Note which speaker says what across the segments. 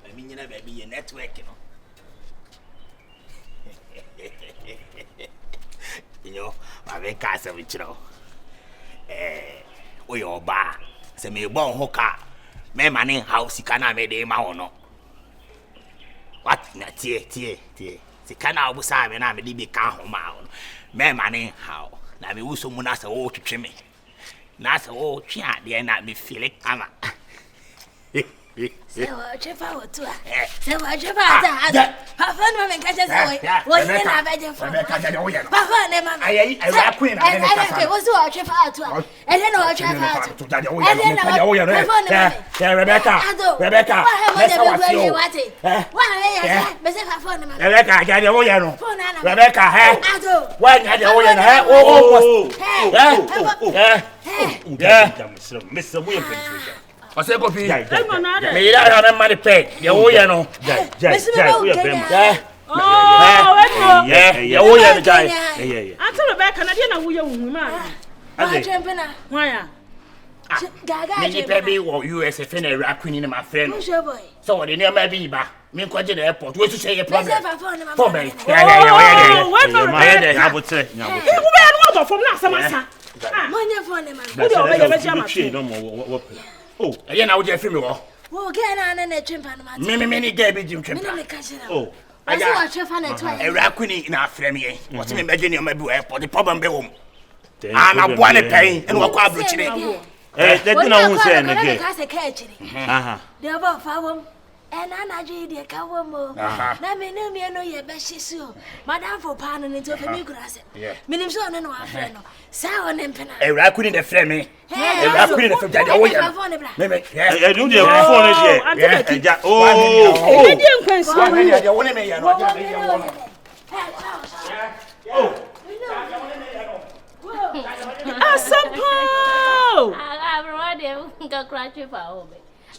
Speaker 1: I mean, you never be a network, you know. You know, I make cars of it, you know. We are bar. Say me born hooker. Me money house, you can't make them out no. What? Tie. See, can I was I mean, I'm a DB car home out. Me money how. Now me also munas a old to me. That's a old chat, they not me feel it. I'm
Speaker 2: Say what you found to her. Say what you found to her. Papa, no, catches away. What you have at your phone? Papa, never. I queen. I was what you found to her. And then what you found to that. And then Rebecca. Let's watch you. Why, Rebecca, I got your own. Rebecca, when had your own? Mr. Williams. I say, go be. May I have a money pay? You know. Yeah.
Speaker 3: Until Rebecca, I didn't know who you were. Why?
Speaker 1: Gaga, baby, or you as a friend, raccoon in my friend. Showboy. So, the name may be back. Me quite the airport. What to say a problem? For me. I would say, no. Who from last summer? Oh, I know Jeffrey. Oh, get on and a chimpan. Many gave me Jim Chimpan. Oh, I got a raccoon in our frame. What's in Virginia, maybe airport, the problem be home. I'm a one pain and walk out with you. Eh, they don't know who's saying again. They're about Fawam. And Anna J. de Kawamo. Name no me no ye best so. Madame for pan into a grass. Minimson and one friend. Sour and pena. A raccoon in the frame. A raccoon in the frame. I do the phone here. Oh, I didn't question.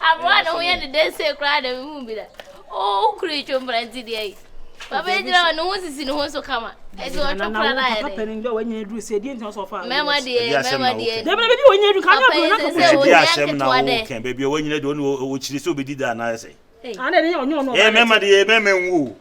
Speaker 1: I'm running away and the day say cried and won't be that. Oh, creature, Brandy day. But I don't know in the house of come. I don't know when you do say, didn't so far. Mamma dear, Mamma dear. Never be when you come up. Baby, when you don't know which is so be done, I say. I don't know. Mamma dear, Mamma woo.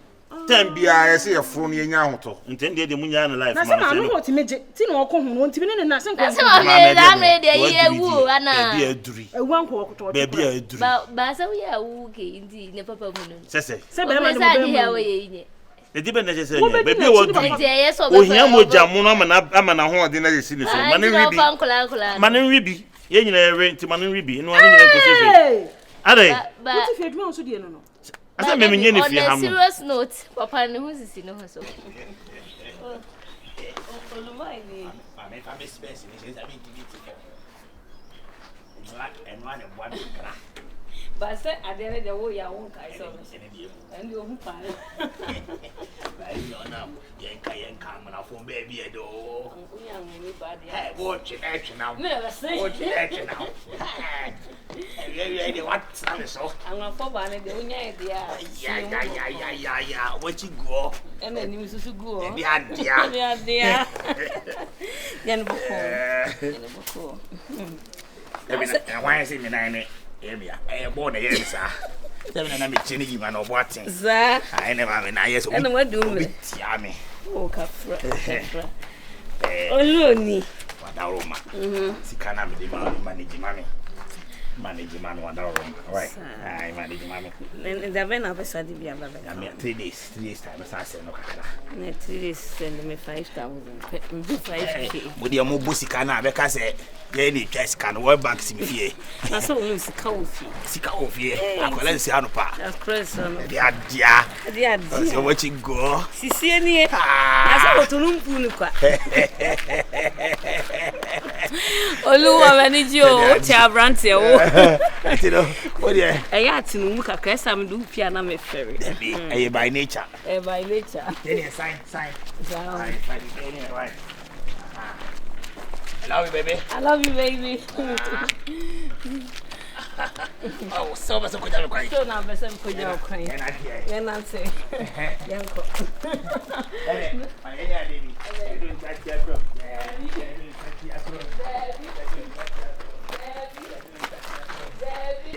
Speaker 1: Ten be I say a phone in your auto. Intended the Munyan life. I don't know what to make it. Tino come won't be in nothing. I'm ready a year woo, and a one quarter. Baby, a dream. But we are okay indeed, never permanent. Say, the depend necessary. Baby, what do yes, or Yamu Jamuna, I'm an hour dinner is in the Manin Ribi, Yen rent to Manin Ribi, and one in are they? But if you want to do no. I mean, on a serious note, Papa knows is in her so. But I said, I didn't know your own kind of and your own fire. You come and from baby. I do. Watch it action now. Never say watch it action now. What's that? So I'm a for one. Yeah. What you go? And then you to go. Yeah. Then before. Why is it in area? I born a year, sir. Seven and I'm chinny man or what? I never have an eyes. And what do me? Yammy. Oh, Capra. Oh, Looney. What our Roma? Sicana, manage man, one hour. Right. I manage mammy. Then the van of a study be about 3 days times. I said, no, 3 days send me 5,000. 5K. With your Mobusicana, because any guest can work back to me. I saw you sick of here. I will see how to pass. That's crazy. Dear, what you go? See, any I saw to room Punuka. Oluwa manage you, Chabrantia. What dear? I had to look at Cressam do piano me ferry. By nature. By nature. Sign. Right. I love you, baby. I love you, baby. Oh, so much good. I'm quite sure now. I'm quite and I say, Yanko.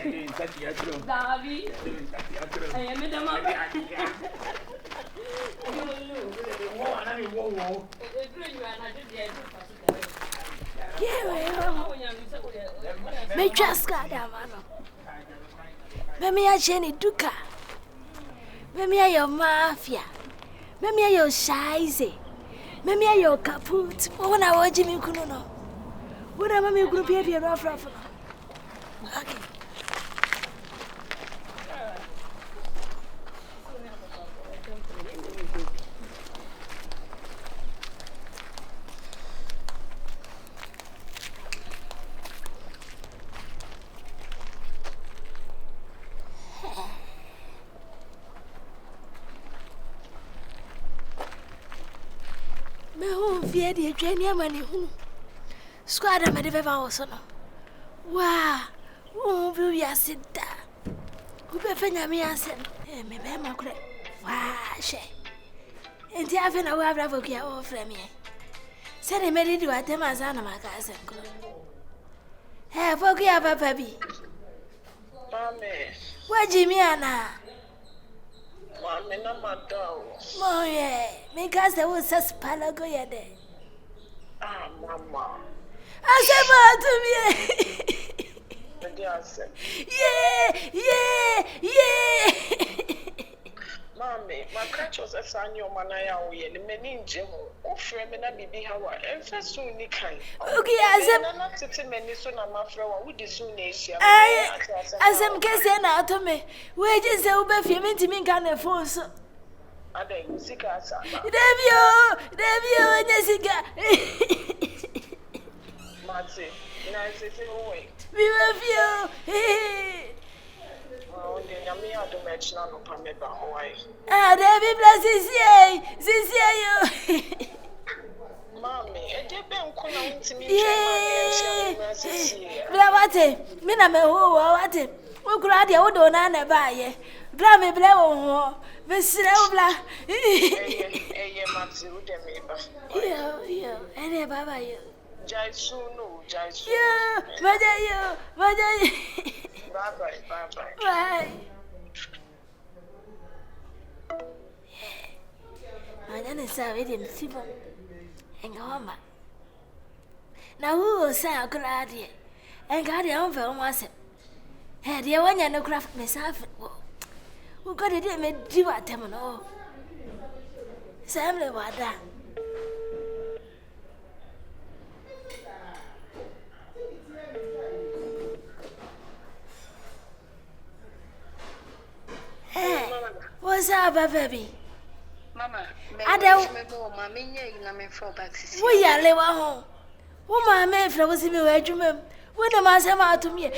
Speaker 3: Davi. I am a dama.
Speaker 2: Me just got that man. Me a Jenny Duca. Me a your mafia. Me a your shizy. Me a your kaput. When I watch Jimmy Kuno. What am I going to be rough? Okay. Fear the Jania money. Squad, I'm a devour. Wow, who will you sit there? Who prefer me? I said, me, my great. Wow, she. And the having a web of your old friend. Said he made it to at them as Anna, my cousin. Hey, forgive a baby. What, Jimmy Anna?
Speaker 4: Mamma, no, my dog.
Speaker 2: Oh, yeah, because there was such palago yet.
Speaker 4: Ah, Mama.
Speaker 2: I said,
Speaker 4: Mammy, my crutches are signing your manaya, and the men in Jim, or frame and be how I first soon the kind.
Speaker 2: Okay, as
Speaker 4: I'm not sitting many soon. I'm afraid with the soon nation.
Speaker 2: as I'm guessing out to me, where just over filming to me can afford so.
Speaker 4: I think Sika,
Speaker 2: Devio, Jessica.
Speaker 4: Marty, nice away.
Speaker 2: We love you.
Speaker 4: Oh, then I'm here to match none of Pamela Hawaii.
Speaker 2: Ah, Debbie blesses you.
Speaker 4: Mammy, a dead bell calling to me.
Speaker 2: Blavate, Miname, what it? Oh, glad you don't know by ye. Grammy Blow, Miss Bla.
Speaker 4: Matthew,
Speaker 2: You, any Baba, you.
Speaker 4: Jaisu, no, Jaisu.
Speaker 2: Yeah, Mother,
Speaker 4: Bye.
Speaker 2: Bye. My name is Savidian Sibo and Goma. Now, who will say a good idea? And got your own film was it? Had you one no craft myself? Who got it in me do at them and all? Samly, what that? What's up, baby?
Speaker 4: Mama,
Speaker 2: I don't
Speaker 4: remember my minion for back.
Speaker 2: We are live home. Oh, my man, if I was in the bedroom, when the master out to me,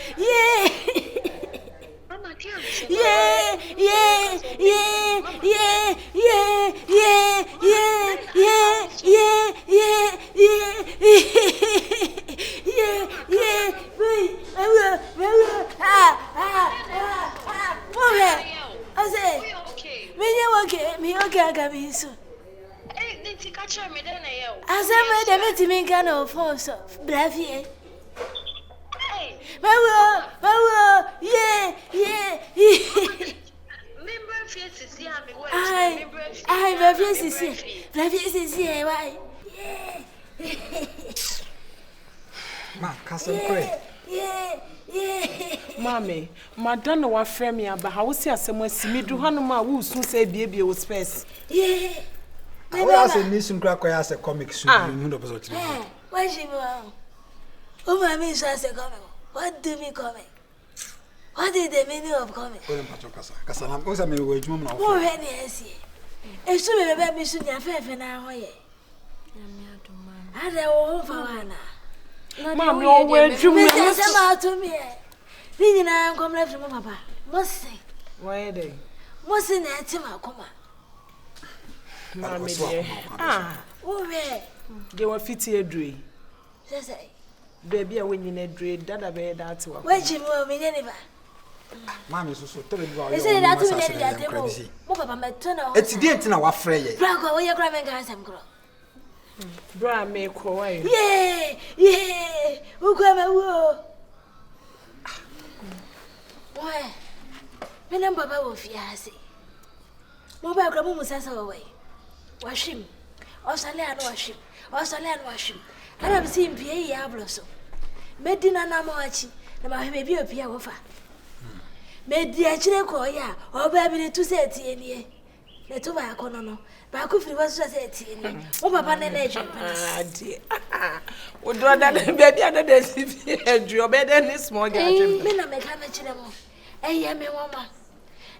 Speaker 2: I say, me okay, I can be soon. As I made a meeting, can of force of Blavie.
Speaker 3: Mommy, Madame, no one frame me about how see as someone see me do Hanuma who soon say baby was space.
Speaker 5: I was a mission crack as a comic soon.
Speaker 2: Why she will? Oh, my miss as a comic. What do me comic? What is the meaning of comic?
Speaker 5: Because I'm also a wage woman.
Speaker 2: Oh, any essay. If so, a baby soon, your fair for now. I don't know.
Speaker 3: Mom, no way to me.
Speaker 2: To me. Reading I am come left from Papa. Must say.
Speaker 3: Why are they?
Speaker 2: Must in that Tima Coma.
Speaker 3: Mammy, ah,
Speaker 2: oh,
Speaker 3: they were fitty a dream.
Speaker 2: Say,
Speaker 3: baby, when you need dream, that I bear that to
Speaker 2: where she will be never.
Speaker 5: Mammy is so terrible.
Speaker 2: Is it that to Papa, my turn out?
Speaker 5: It's the in our fray.
Speaker 2: Blanco, where your grandmother and grow.
Speaker 3: Bra may cry.
Speaker 2: Who come a woo? Why? Me number Baba Fiasi. Mobile Gramu Musasa away. Wash him. Or Salan wash him. Or Salan wash him. And I'm seeing P.A. Yabloso. Medina Namachi, and my baby of Piagofa. Made the Achille or baby to say it. The two by a conono. But I could was just oh, Papa, dear.
Speaker 3: Would do that, baby, under the your bed and this morning.
Speaker 2: Mina make a chilemo. A yammy woman.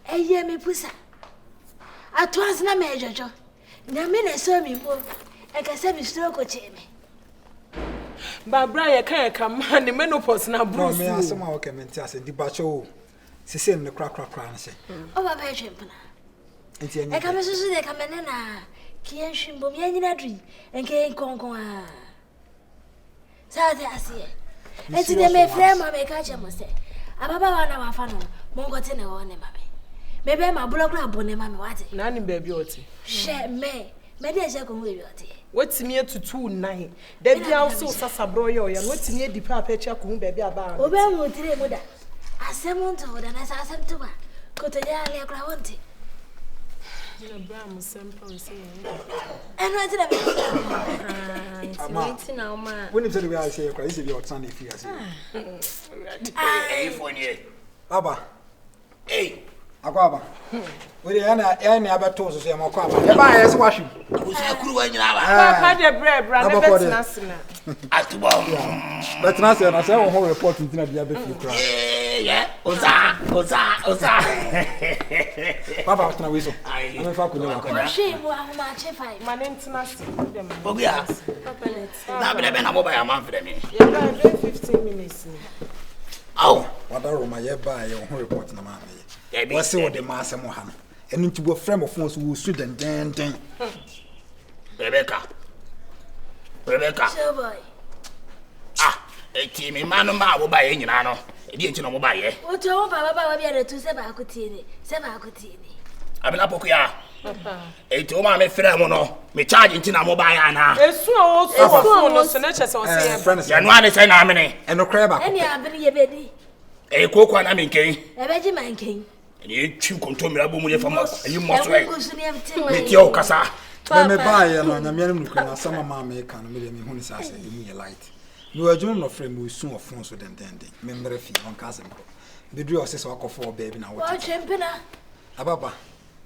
Speaker 2: A yammy pussa. I twas na major. The minute saw me more. I can say, stroke or chimney.
Speaker 3: Barbara can't come on the menopause now, Bruce.
Speaker 5: Me ask someone okay, men tell say dibacho. Si say the crack say.
Speaker 2: Oh, my patient. I come as they come in na. Kian shimbo me any tree and came conquer. Saturday I see it. And today my friend may catch him say. Ababa wana wafano. Mongo tena one mame. Maybe my blog club on mame what?
Speaker 3: Nanny baby oti.
Speaker 2: Share me. Maybe I shall come with you.
Speaker 3: What's me to 2-9? There be also Sasabroyo, and what's me the papa check whom baby about.
Speaker 2: Oben will tell you that. I sent one to and I saw some to her. Go to the alley of Crawonti. And what did I mean?
Speaker 5: When you say we are say crazy your son if you say.
Speaker 6: Hey, for you.
Speaker 5: Baba.
Speaker 6: Hey.
Speaker 5: Akwaba. We any other toes say mo kwaba. E ba yes wash him.
Speaker 6: We say kuru wa nyina ba.
Speaker 3: Papa de bread brand betinasina.
Speaker 6: Atubo.
Speaker 5: Betinasina na say won report ntina dia be fi kra.
Speaker 6: Yeah. Oza.
Speaker 5: Baba tuna we so. Me fa ko nyawa ko.
Speaker 2: She bo ahoma chefai.
Speaker 3: Manintinasi.
Speaker 6: Bobia.
Speaker 2: Papa let.
Speaker 6: Na be na mobile man for them.
Speaker 3: Yeah, 15 minutes.
Speaker 6: Oh.
Speaker 5: What that room I buy your report na man. What's all the mass and Mohana? And into a frame of phones who stood and then.
Speaker 6: Rebecca.
Speaker 2: Showboy.
Speaker 6: Ah, a team in Manoma will buy any nano. A dear to buy it.
Speaker 2: What your Papa be to Sabacutini?
Speaker 6: I've been up here. A two mammy Fremono, me charging to Mobayana.
Speaker 3: It's so much as
Speaker 5: friends.
Speaker 6: And one is an army
Speaker 5: and no crab.
Speaker 2: And you have been your baby.
Speaker 6: A cook one, I mean, king.
Speaker 2: A Benjamin King.
Speaker 6: And you two control me a from us, and you must wait.
Speaker 2: With
Speaker 6: your casa.
Speaker 5: Let me buy a man, some mamma can make me when it's a light. You are doing no friend who soon phones with them. Remember if you on cousin. The drew us walk for baby now.
Speaker 2: Watch him, Pina.
Speaker 5: Ababa.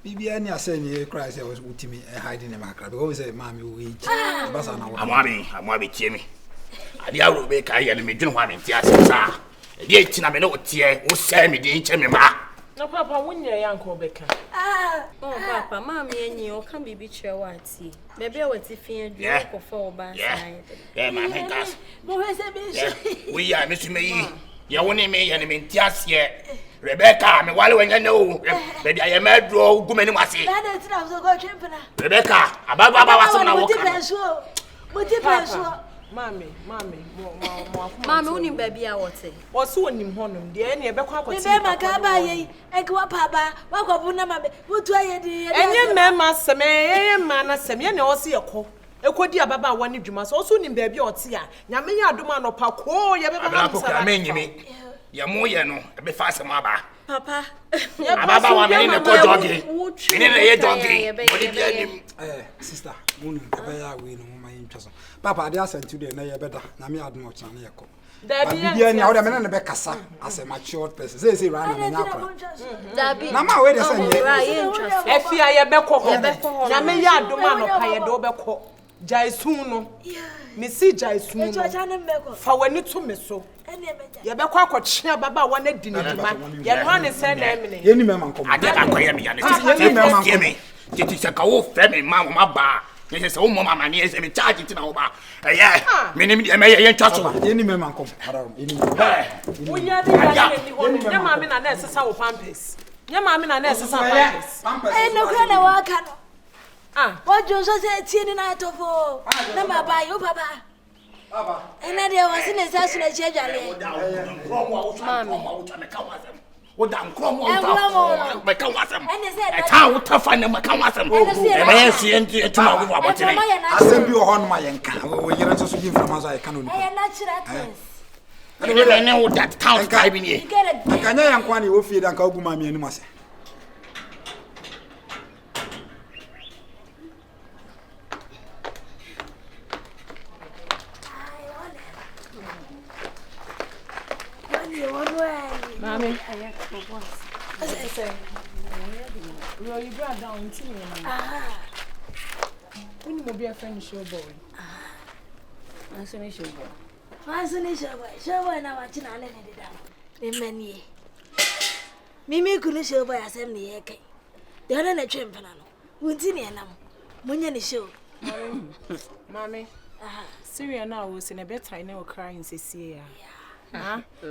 Speaker 5: Bibiani are saying you cries I was with me hiding in my crowd. Always say, Mammy, we eat. I'm
Speaker 6: Mammy, Jimmy. I did not make I and me do one in Tiasa. The 18 I know tear who send me the Chemima.
Speaker 3: No, Papa, when you're young, Rebecca.
Speaker 7: Oh, Papa, Mammy, and you can be beach your white tea. Maybe I was if you for 4 by
Speaker 6: yeah, my gas. We are Mr. May. You won't me and me Tiasia. Rebecca, me while when I know, maybe I am a draw, woman, you must say. Rebecca, about Baba was on our
Speaker 3: Mammy,
Speaker 7: only baby, I would say.
Speaker 3: What's one in Honum, the any ever quack with
Speaker 2: my cabby, and go up, Papa. What do I do?
Speaker 3: And your mamma, some man, some yen or see a call. A quadia Baba, one you must also in baby or tia. Yamia do man or Paco,
Speaker 6: I mean, you mean. Yamoyano, a bit faster, Maba.
Speaker 7: Papa,
Speaker 6: Baba, one in a doggy. In a
Speaker 5: sister, moon, my interest. Papa, they are sent today, no better. Nami had no chance. Daddy, I would have been a as a matured person. Say, Rana, Nama, wait a second.
Speaker 3: If you are a beco, Namia do man or Payadobeko, Jaisuno, Missy Jaisuno, for when you to me so. Yabekwa chia baba wane dinidima ye no ne se na emene
Speaker 5: ye ni mema nkom
Speaker 6: ade ka koye me ya ne me titi se ka wo fe me ma ma ba ye se wo mama ne se me charge ti na wo ba eh me ni me ye ntwa so
Speaker 5: ye ni mema nkom hararum ye ni
Speaker 3: wonya de ya ni ho ne ma me na na sesa wo pampers ye ma me na na sesa pampers
Speaker 2: eh no kra na wa ka no what you so say tie ni na to fo na ma ba yo papa Baba. And there was in a session at Jajale.
Speaker 6: I can't find them. I can't see into a town.
Speaker 5: I send you on my encounter. You're not so from as I can.
Speaker 6: I know that town driving here.
Speaker 5: Can I am one you feed and call Gumami and Massa?
Speaker 3: Mommy, I say, well, you brought down to me. When you will be a friend of Showboy. Answer me,
Speaker 2: Showboy now watching an enemy down. Many. Mimi couldn't show by assembly. The other champion. Wouldn't Munyan show.
Speaker 3: Mommy, Syria now was in a better I know crying, Cecilia.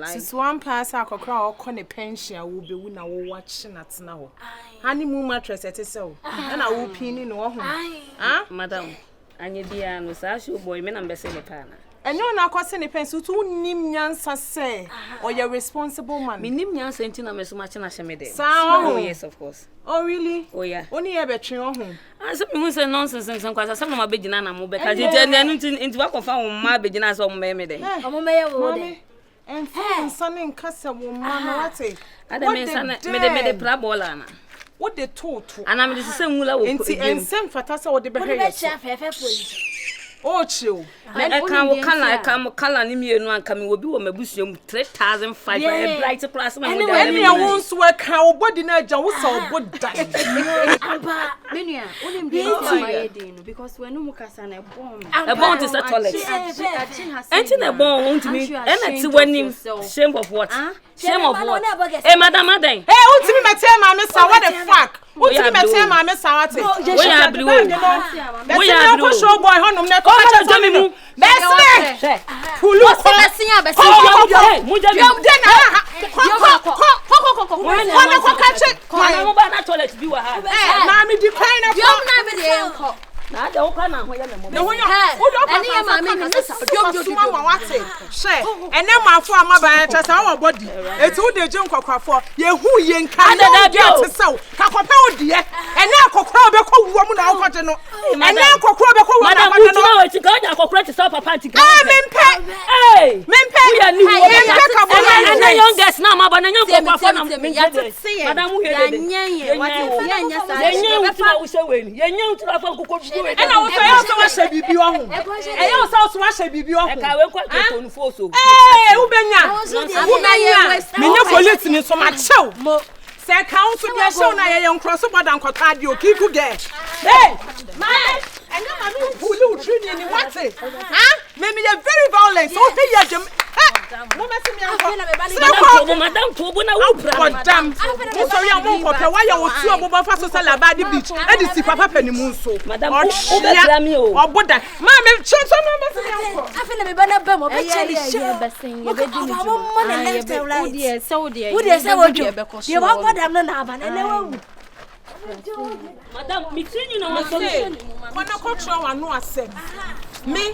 Speaker 3: Since one pass our crowd, Connie pension will be when I will watch at now. Honeymoon mattress at so, and I will pin in one.
Speaker 7: Madam, and you dear, no such boy, men and Bessie Pana.
Speaker 3: And you're not causing a pencil to Nimyan say, or your responsible man.
Speaker 7: Nimyan sent in so much as I made it.
Speaker 3: Oh,
Speaker 7: yes, of course.
Speaker 3: Oh, really?
Speaker 7: Oh, yeah.
Speaker 3: Only a better home.
Speaker 7: I said, you say nonsense and some questions. Some of my big nana move because you tell me into what confirm my big nana or mammy.
Speaker 2: Mommy.
Speaker 3: And son in Casa woman, what it?
Speaker 7: I made a parabola.
Speaker 3: What they told to?
Speaker 7: And I'm the same mula
Speaker 3: and send for Tassa or the behavior. Oh, chill.
Speaker 7: I come color Nimi and coming will be on my bush 3,500 bright class.
Speaker 3: Any won't work how body night, I was so good.
Speaker 7: Because when no Mucasan a bomb is a toilet. Ain't a bomb won't me, and it's when him shame of what? Shame of what? Eh, Madame Madame.
Speaker 3: Hey, what's me, my tell my miss? What the fuck? What's me, my tell my miss?
Speaker 7: We are blue.
Speaker 3: We are blue. Showboy, honum, never. Best Pulu, I don't know where you are. And then my former by our body. It's who the junk for you who you can get so. Capapodi, and now Cockrobe woman out of no. And now Cockrobe woman to go down to stop a party. Hey, and the youngest now, but I and I also watch a BB on. I also watch a BB on. Hey, Ubenya, Mina police in so much show. Say, council, your son, I am crossover down Cotadio, keep you there. Hey, man, and I'm a Pulu treating you what's it? Huh? Maybe you're very violent, so here you Madame Tobuna, damn. Sorry, I won't go. Why you was two of us to Labadi Beach? I didn't see Papa Penny Munso. Madame, or Buddha. Mamma, chance on I feel a banana bum of a so dear. Would you say what you want? Madame,
Speaker 7: Madame, between you know what
Speaker 3: I know I said. Me,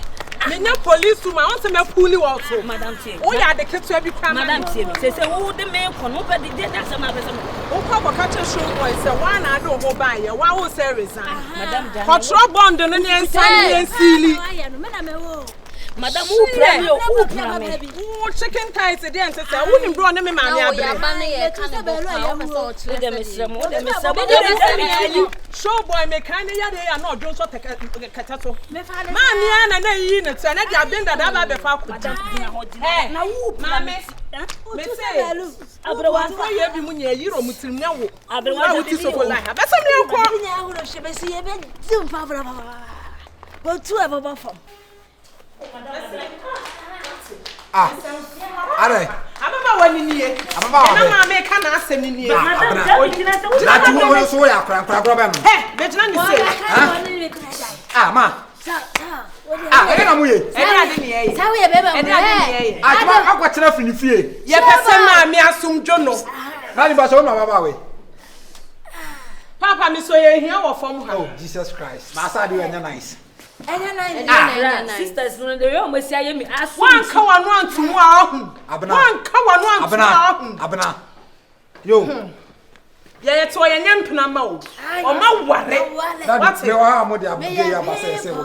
Speaker 3: no police woman, I want to make fully also, Madame T. Oh, yeah, the kids will be Madame T. Say, oh, the man can open the dead as another. Oh, Papa, catch a Showboy, say, one I don't go by you. Why will say resign? Madame, control bond and silly. Madame, who chicken ties again, sister. I wouldn't run them in my Showboy, make kind of yard, and not just a catato. Mammy, and I eat it, and I have been that I've been Hey, now, Mammy, otherwise, I have been a year or two now. Otherwise, it's so like that's a new two ever buffer.
Speaker 5: Are
Speaker 3: I'm in here. I'm a can ask him in here.
Speaker 5: That's who so ya problem.
Speaker 3: Hey, bet none say.
Speaker 5: Ma. I don't know.
Speaker 2: How we baby.
Speaker 5: I got enough in the fee.
Speaker 3: Yes, me assume Jono.
Speaker 5: Nani ba so ma baba we.
Speaker 3: Papa me so here from her.
Speaker 5: Oh, Jesus Christ. Ma sa dey nice.
Speaker 7: Sisters, no, they almost say me ask
Speaker 3: one kawan to one kawan
Speaker 5: Abana. Yo.
Speaker 3: Yeah, to a yampina mo. Or my worry.
Speaker 5: That's the way I'm with the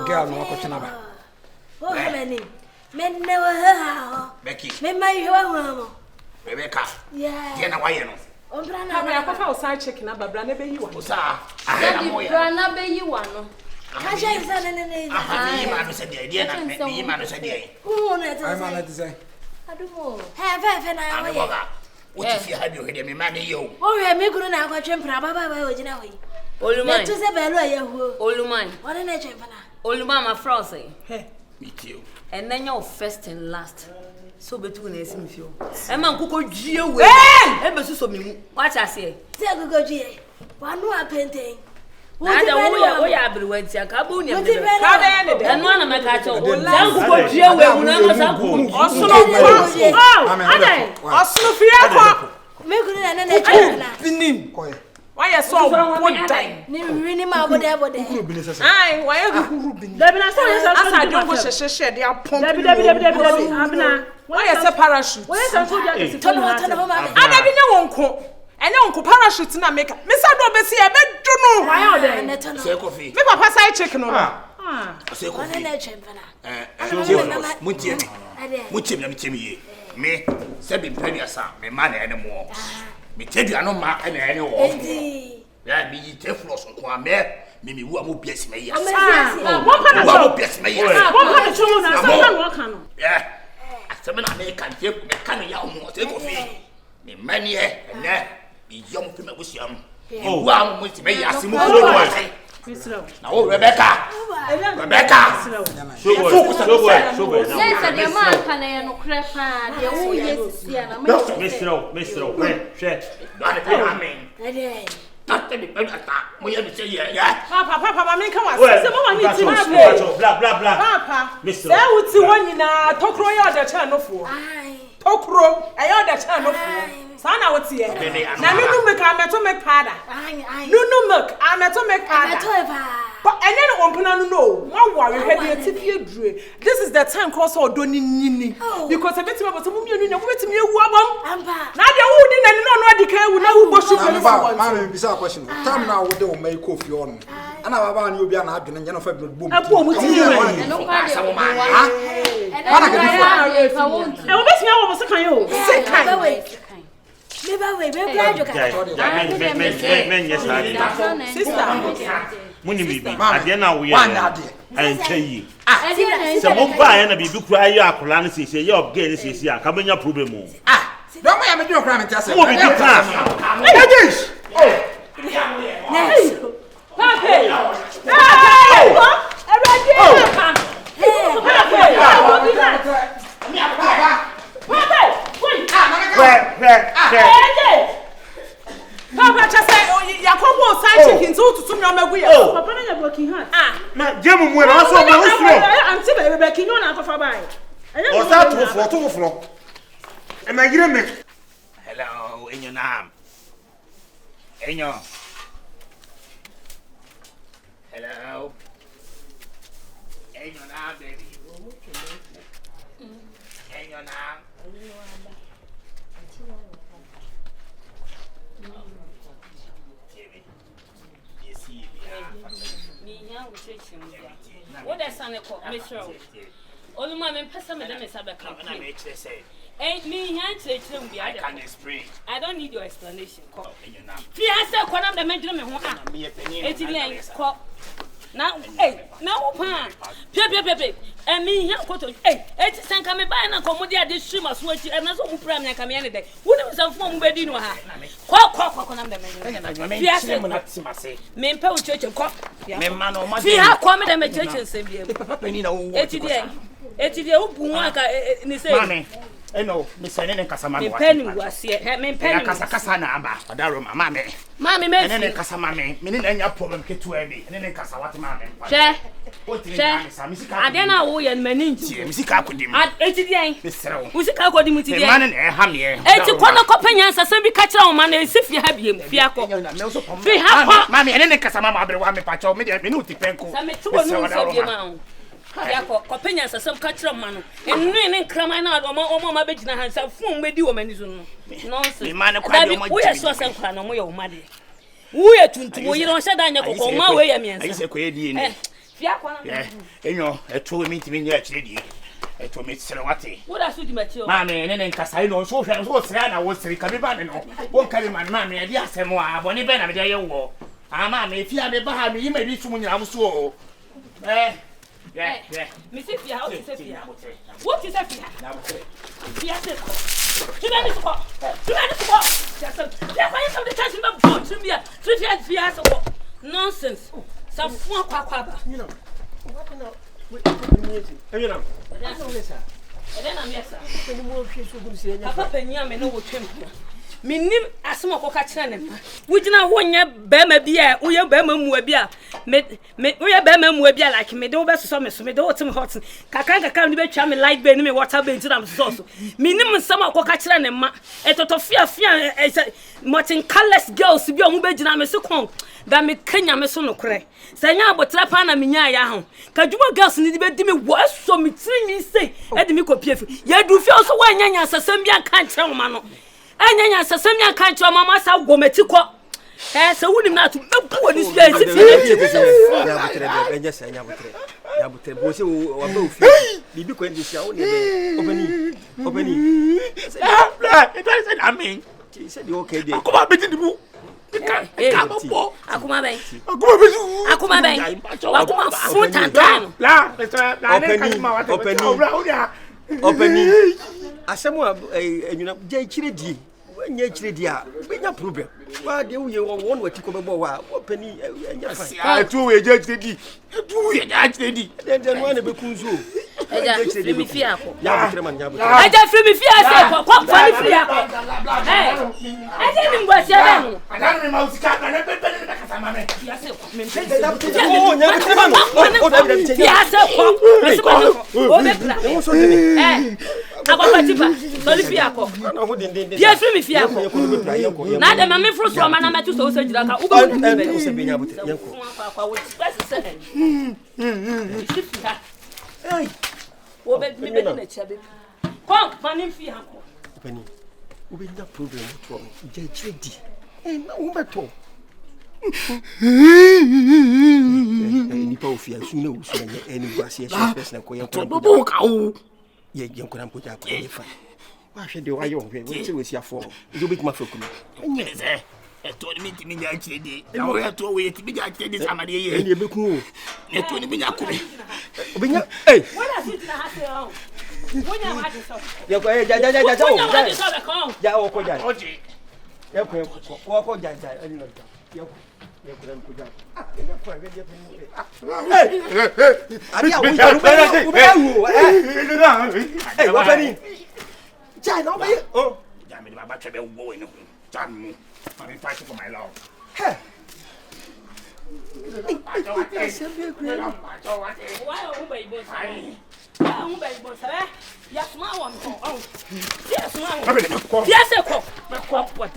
Speaker 5: girl no question about.
Speaker 2: Oh, Helene. Men never heard.
Speaker 6: Becky.
Speaker 2: Men my home.
Speaker 6: Rebecca.
Speaker 2: Yeah.
Speaker 6: Tiena wa ye no.
Speaker 3: Ombrana na akofa o side chicken na babra na be yi wa.
Speaker 6: Osa. Ahera mo ya.
Speaker 1: Brana be yi wa no.
Speaker 2: Kaja isa ne.
Speaker 6: Aha, me ma no se de na me ma no se de.
Speaker 2: Who na to say?
Speaker 5: I man na to say.
Speaker 1: Adumo.
Speaker 2: Fe na wa ye.
Speaker 6: What if you had your head me man yo?
Speaker 2: Oh, we me kunu na akwa twempra baba o gina ho yi.
Speaker 7: Oluman.
Speaker 2: To say belo ye hu.
Speaker 7: Oluman.
Speaker 2: What na twempra na?
Speaker 7: Oluman my frost.
Speaker 6: Me too.
Speaker 7: And then your first and last. So between us in few. E man kuko dwie we. E be so me mu. What I say?
Speaker 2: Say kuko dwie. Wanu apenten.
Speaker 7: Na da wo ya abrewanti aka ba uni
Speaker 2: Ka
Speaker 7: be ne de. Enu ana meka cho. Dan kuko dwie we mu na mo sa ku.
Speaker 3: Osunu kwa. Oh, adai. Osunu fie kwa.
Speaker 2: Me kunu na twempra.
Speaker 3: Binim. Koye. Why so bodai?
Speaker 2: Ni wini ma boda.
Speaker 3: Ai, why you guru bini?
Speaker 8: Dabi na so yes
Speaker 3: asa de go sheshe de apom.
Speaker 8: Dabi abina.
Speaker 3: Why you say parachute?
Speaker 8: Why you say so just
Speaker 2: Tono ma.
Speaker 3: Adabi ne wonko. Ene wonko parachute na make. Me sa do be see e be do no.
Speaker 8: why are they?
Speaker 6: Say coffee.
Speaker 3: Me papa say chicken no.
Speaker 6: Say
Speaker 2: What
Speaker 6: coffee.
Speaker 2: na twempra na?
Speaker 6: Mutie me. Mutie me ye. Me say be previous me man ene mo. Me tedi ano ma ene ene wo.
Speaker 2: Enti.
Speaker 6: Ya me yi te floss nko ame. Me wu amu bias me ya.
Speaker 8: What kind
Speaker 6: Wu amu
Speaker 8: of
Speaker 6: bias me ya.
Speaker 8: what kind of show na so what kind of?
Speaker 6: Yeah. Aseme na me kan te me kan ya mo say coffee. Me mani e ene me yom fi me busiam. Wu amu ti me ya simu ko. Na o Rebecca.
Speaker 1: Showboy. Yes, the man can I no crepa. The who yes see na me.
Speaker 9: Mr. Share.
Speaker 2: Ade.
Speaker 6: Nothing depends on that. We have to say yeah.
Speaker 3: Papa, me come on.
Speaker 9: Well,
Speaker 3: Say mama need to
Speaker 9: blah.
Speaker 3: Papa.
Speaker 9: Mr.
Speaker 3: Say uti woni na tokro ya the channel for.
Speaker 2: Ai.
Speaker 3: Tokro, e ya the channel for. Sana woti e. Na nunu make ameto make pada.
Speaker 2: Ai.
Speaker 3: Nunu make ameto make pada.
Speaker 2: Atoeva.
Speaker 3: But enye no ompuna no no. Wa worry hwe de tifie dure. This is the time cause odo ni nyini. Because e betima boso mu mienu na wo betimi ewu abam.
Speaker 2: Ampa.
Speaker 3: Na de wo di na ni no adika ewu na wo boshu
Speaker 5: I'm about man bisa question. Time now we dey make coffee on. Ana baba ni obi ana adwene nye no fa boom.
Speaker 8: Apo mu ti ni we.
Speaker 1: No kwa de wo.
Speaker 5: Mana ke different.
Speaker 8: E wo betimi awo so kan yo.
Speaker 2: Sekan. Me ba we be graduate ka.
Speaker 9: Men yes I.
Speaker 3: Sister.
Speaker 9: Muni bibi. Ade na wo ye. And yi.
Speaker 1: So
Speaker 9: mo ba ya na bibi kura ye akola ne sese ye of girl ne sese a ka benya problem o.
Speaker 5: Don't me am do crime and say.
Speaker 9: Mo bibi ka.
Speaker 5: Yes.
Speaker 2: Yes.
Speaker 3: Pape. Papa just say Yakobo side chicken so to me amagu ya.
Speaker 8: Papa na ya working hard.
Speaker 9: Na jemu mu na so mo usro.
Speaker 8: Auntie be be kinyo na akofa bai.
Speaker 9: O sa to fo. E ma gire me.
Speaker 6: Hello, in your name. Enyo. Hello. Enyo na baby. Enyo na.
Speaker 7: What that sound like, Mr. Oluma, me pesa me dem sabe ka.
Speaker 6: Na me chere say.
Speaker 7: Me here chere we
Speaker 6: I can explain.
Speaker 7: I don't need your explanation. Ko.
Speaker 6: Enyo na.
Speaker 7: Fi ase ko na dem medwene me ho a.
Speaker 6: Me penyin.
Speaker 7: Eti bien ko. Na na wo pa. Pe. Me here ko to eti sanka me ba na ko mo dia de stream aso achi na so mu pram na ka me ne de. Wo ne sam fo mu be di no ha. Ko na dem medwene. Fi ase
Speaker 6: mo na timase.
Speaker 7: me mpe wo cheche ko.
Speaker 6: Me ma no ma.
Speaker 7: Fi ha ko me dem cheche nsem biem.
Speaker 6: Papa penyin na wo.
Speaker 7: Eti die wo bu ho aka ni say.
Speaker 6: Mami. Eno, me sene ne kasa mama.
Speaker 7: Me pen wase. Me pen
Speaker 6: kasa na aba. Odaro mama me.
Speaker 7: Mami me.
Speaker 6: Ene ne kasa mama. Me ne nya problem ketu abi. Ene ne kasa wat mama.
Speaker 7: She. Ade na wo ye mani nti.
Speaker 6: Me sika akodim.
Speaker 7: Eti die.
Speaker 6: Me serew.
Speaker 7: Wo sika akodim ti die.
Speaker 6: Me man ne ha me.
Speaker 7: Eti kono kopanya sasa bi ka kira wo man e si fi ha biem. Fi akọ. Fi ha ko.
Speaker 6: Mami ene ne kasa mama abere wa me pa cho me de me no ti penko.
Speaker 7: Sa me tuwo no so biem an. Yako kopenya sasam ka kira man no. Enu ne nkrama na omo ma begina hansa fun be di wo mani so no. Nonsense.
Speaker 6: Me man kwa de omo.
Speaker 7: Wo ye so san kwa no mo ye wo made. Wo ye tuntum wo yire on sha da nya kokko ma we ye miensa.
Speaker 6: Ayi se ko ye die ni.
Speaker 7: Fi akọ na.
Speaker 6: Enyo eto mi ntimi nya akire die. eto me sere wate
Speaker 7: wo da so di machi o
Speaker 6: ma me ne nkasai no so hwe so sere na wo sere ka me ba ne no won kare ma me ade asem a boni be na me de ye wo ama me fi a me ba ha me yi ma bi sum nyina so o yeah
Speaker 7: me se fi ha o se fi ha what is fi ha fi ha se tu na ni so just ya kwa yin the chance me bon tu bia tu fi ha so nonsense sa fu akwa ba
Speaker 10: you know what now wait you know I don't listen
Speaker 7: then I'm yes sir
Speaker 10: any more fish so good say
Speaker 7: papa panya me no wo twem minim asem akoka kire ne ma wugina wonye bema bia uye bema muwa bia me uye bema muwa bia like me de wo beso me so me de wo tim hot kaka ni betwa me light bay ni me water bay ntina so so minim nsem akoka kire ne ma etotofia motin colors girls bia omu begina me se kon da me kanya me so no kure sanya abotra pa na menya ya ho kadwuma girls ni be di me wo so me tiri mi sei e di me kopiefi ye du fi so wanyanya sasam bia kan kire wo ma no anyanya sasam ya kan kire mama sa gometi ko se wunim na to bebu woni su ya sifi
Speaker 10: ya butere enje se nya butere bo se wa ba ofi bibi ko enje sia wo ne obani
Speaker 6: bla it is an amen
Speaker 10: say the okay dey
Speaker 6: akoma beti dibu
Speaker 7: akuma ben akuma fruit and time
Speaker 6: la ne kan ma wate
Speaker 10: openi asemu enyuna je chire die wanya chire die a benya problem wa de uye won wati ko bebo wa openi enya fa
Speaker 6: tu we je chire die
Speaker 10: den no na be kunzo
Speaker 7: eja free me fi akọ
Speaker 10: ya butere man ya butere
Speaker 7: eja free me fi ase ko fani free akọ eja ni ngwa sia da no
Speaker 6: adanu mi ma usika na ne pepe ne kasa ma me
Speaker 7: ya se ko me
Speaker 10: ya butere man o da bi
Speaker 7: ya se ko me se ko o be bla ababa tipa soli fi akọ
Speaker 10: na ho den
Speaker 7: ya free me fi akọ na de ma me fro so ma na ma tu so so jira ka u ba
Speaker 10: o se be ya butere yanko
Speaker 7: akwa wo se Hey, wo be me be na chabe. Kom, fani fi hako.
Speaker 10: Pani. Wo be na problem to je chire di. Na wo beto. Ni pa ofia su na wo su na eni gwase so person ko yanko.
Speaker 6: Bobo ka wo.
Speaker 10: Ye yanko na ko ja ko ye fa. Wa hwe de wa yo hwe wo se wo sia fo. Jo be kuma fa kuma.
Speaker 6: Enye eto ni mi nya chire di. Na wo eto we ti mi nya chire di samade ye.
Speaker 10: Eni be ku o.
Speaker 6: Eto ni mi nya ko.
Speaker 10: Obinya eh
Speaker 7: Wala sit na hase o. Wonya ma de so.
Speaker 10: Ya ko ja ja o ko ja.
Speaker 6: Oji.
Speaker 10: Ya ko ja eni no ja. Ya ko ran ko ja. Ya ko ga je ari a wo ja ru be wo pani. Ja no be oh.
Speaker 6: Ja me ba chebe wo ni. Jan mu. I'm fighting for my love.
Speaker 10: Hey.
Speaker 7: Why are we both? I'm both. Yes, my one. Yes, my one. Yes, what?